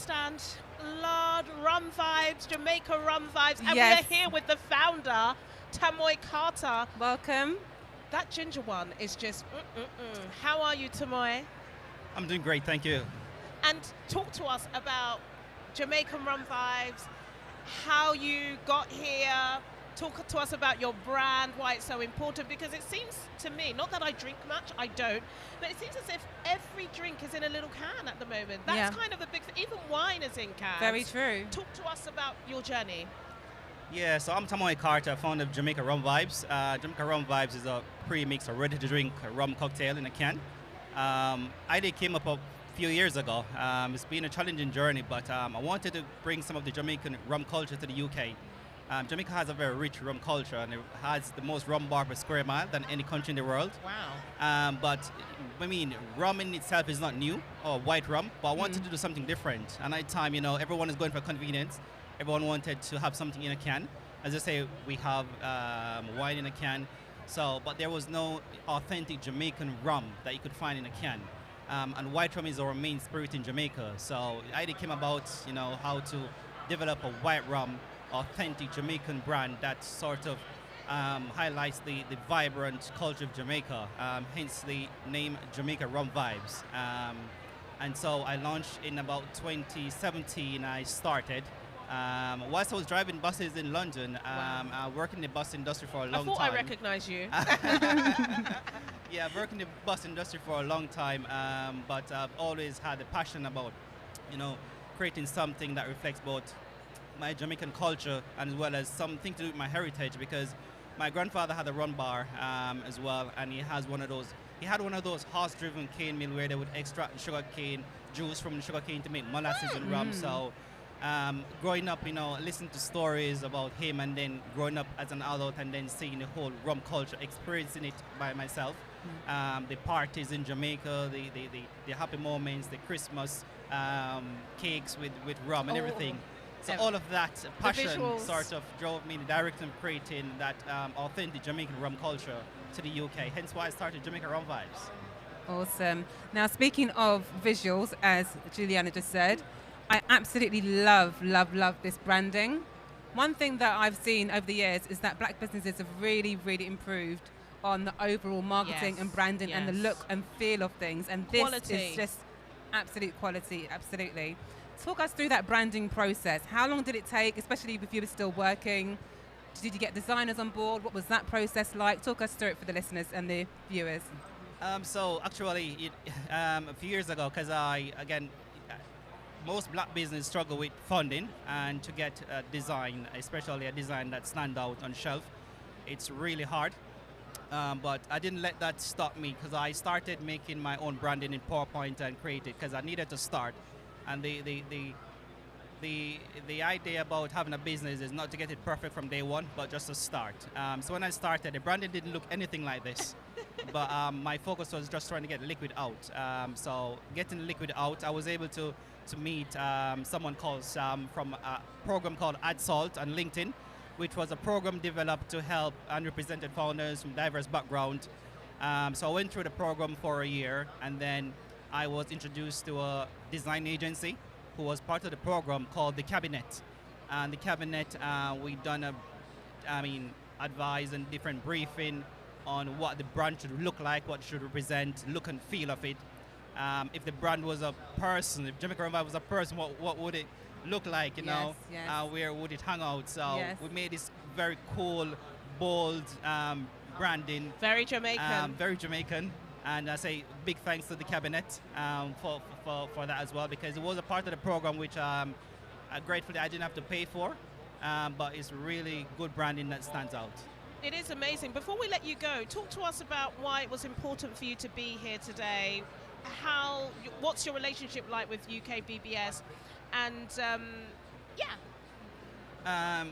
stand, Lord, Rum Vibes, Jamaica Rum Vibes, and Yes. we are here with the founder, Tamoy Carter. Welcome. That ginger one is just, How are you, Tamoy? I'm doing great, thank you. And talk to us about Jamaican Rum Vibes, how you got here. Talk to us about your brand, why it's so important, because it seems to me, not that I drink much, I don't, but it seems as if every drink is in a little can at the moment. That's kind of a big thing. Even wine is in cans. Very true. Talk to us about your journey. Yeah, so I'm Tamoy Carter, founder of Jamaica Rum Vibes. Jamaica Rum Vibes is a pre-mix or ready-to-drink rum cocktail in a can. Idea came up a few years ago. It's been a challenging journey, but I wanted to bring some of the Jamaican rum culture to the UK. Jamaica has a very rich rum culture, and it has the most rum bar per square mile than any country in the world. Wow. But I mean, rum in itself is not new, or white rum, but I wanted to do something different. And at the time, everyone is going for convenience. Everyone wanted to have something in a can. As I say, we have wine in a can. But there was no authentic Jamaican rum that you could find in a can. And white rum is our main spirit in Jamaica. So the idea came about, how to develop a white rum, authentic Jamaican brand that sort of highlights the vibrant culture of Jamaica, hence the name Jamaica Rum Vibes. And so I launched in about 2017, I started. Whilst I was driving buses in London, I worked in the bus industry for a long time. I thought I recognized you. Yeah, I've worked in the bus industry for a long time, but I've always had a passion about, creating something that reflects both my Jamaican culture as well as something to do with my heritage, because my grandfather had a rum bar as well, and he had one of those horse-driven cane mill where they would extract sugar cane juice from the sugar cane to make molasses and rum. So growing up, listening to stories about him, and then growing up as an adult and then seeing the whole rum culture, experiencing it by myself. The parties in Jamaica, the happy moments, the Christmas cakes with rum and everything. So all of that passion sort of drove me in the direction of creating that authentic Jamaican rum culture to the UK. Hence why I started Jamaica Rum Vibes. Awesome. Now, speaking of visuals, as Juliana just said, I absolutely love this branding. One thing that I've seen over the years is that black businesses have really, really improved on the overall marketing and branding and the look and feel of things. And this is just absolute quality, absolutely. Talk us through that branding process. How long did it take, especially if you were still working? Did you get designers on board? What was that process like? Talk us through it for the listeners and the viewers. So actually, a few years ago, because most black businesses struggle with funding, and to get a design, especially a design that stands out on shelf, it's really hard. But I didn't let that stop me, because I started making my own branding in PowerPoint and create it, because I needed to start. And the idea about having a business is not to get it perfect from day one, but just to start. So when I started, the branding didn't look anything like this. But my focus was just trying to get liquid out. So getting liquid out, I was able to meet someone called Sam from a program called Add Salt on LinkedIn, which was a program developed to help unrepresented founders from diverse backgrounds. So I went through the program for a year, and then I was introduced to a design agency who was part of the program called The Cabinet. And The Cabinet, we done advice and different briefing on what the brand should look like, what should represent, look and feel of it. If the brand was a person, if Jamaica Rum Vibes was a person, what would it look like, where would it hang out? So we made this very cool, bold branding. Very Jamaican. Very Jamaican. And I say big thanks to the Cabinet for that as well, because it was a part of the program which gratefully I didn't have to pay for, but it's really good branding that stands out. It is amazing. Before we let you go, talk to us about why it was important for you to be here today. What's your relationship like with UK BBS? And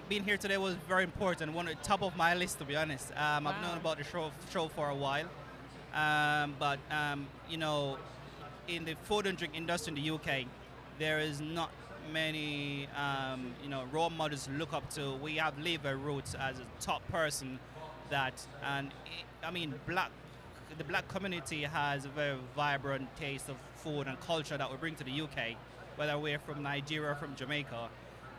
being here today was very important, one at the top of my list, to be honest. I've known about the show for a while. But in the food and drink industry in the UK, there is not many, role models to look up to. We have Levi Roots as a top person the black community has a very vibrant taste of food and culture that we bring to the UK. whether we're from Nigeria or from Jamaica.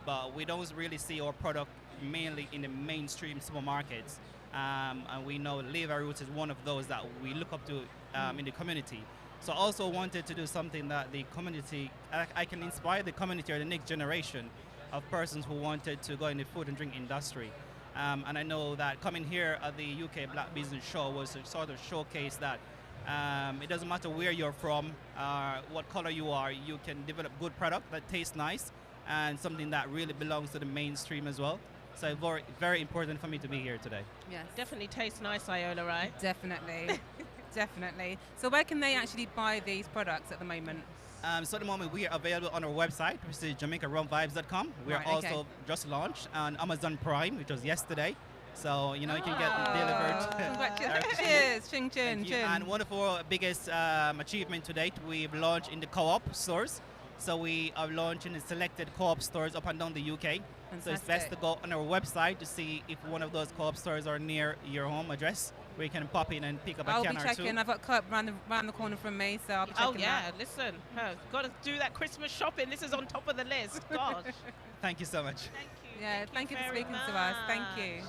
But we don't really see our product mainly in the mainstream supermarkets. And we know Liver Roots is one of those that we look up to in the community. So I also wanted to do something that the community, I can inspire the community or the next generation of persons who wanted to go in the food and drink industry. And I know that coming here at the UK Black Business Show was a sort of showcase that it doesn't matter where you're from, what color you are, you can develop good product that tastes nice and something that really belongs to the mainstream as well. So very, very important for me to be here today. Yes. Definitely tastes nice, Iola, right? Definitely. Definitely. So where can they actually buy these products at the moment? So at the moment we are available on our website, which is JamaicaRumVibes.com. We are Right, also okay. just launched on Amazon Prime, which was yesterday. So, you know, you can get them delivered. Congratulations. Cheers. Chin, chin, Thank you. chin. And one of our biggest achievement to date, we've launched in the co-op stores. So we are launching in selected co-op stores up and down the UK. So it's best to go on our website to see if one of those co-op stores are near your home address, where you can pop in and pick up a I'll can be or checking. two. I've got co-op round the corner from me, so I'll be checking Oh yeah, that. listen, got to do that Christmas shopping. This is on top of the list. Gosh. Thank you so much. Thank you. Yeah, thank you for very speaking to us. Thank much. you.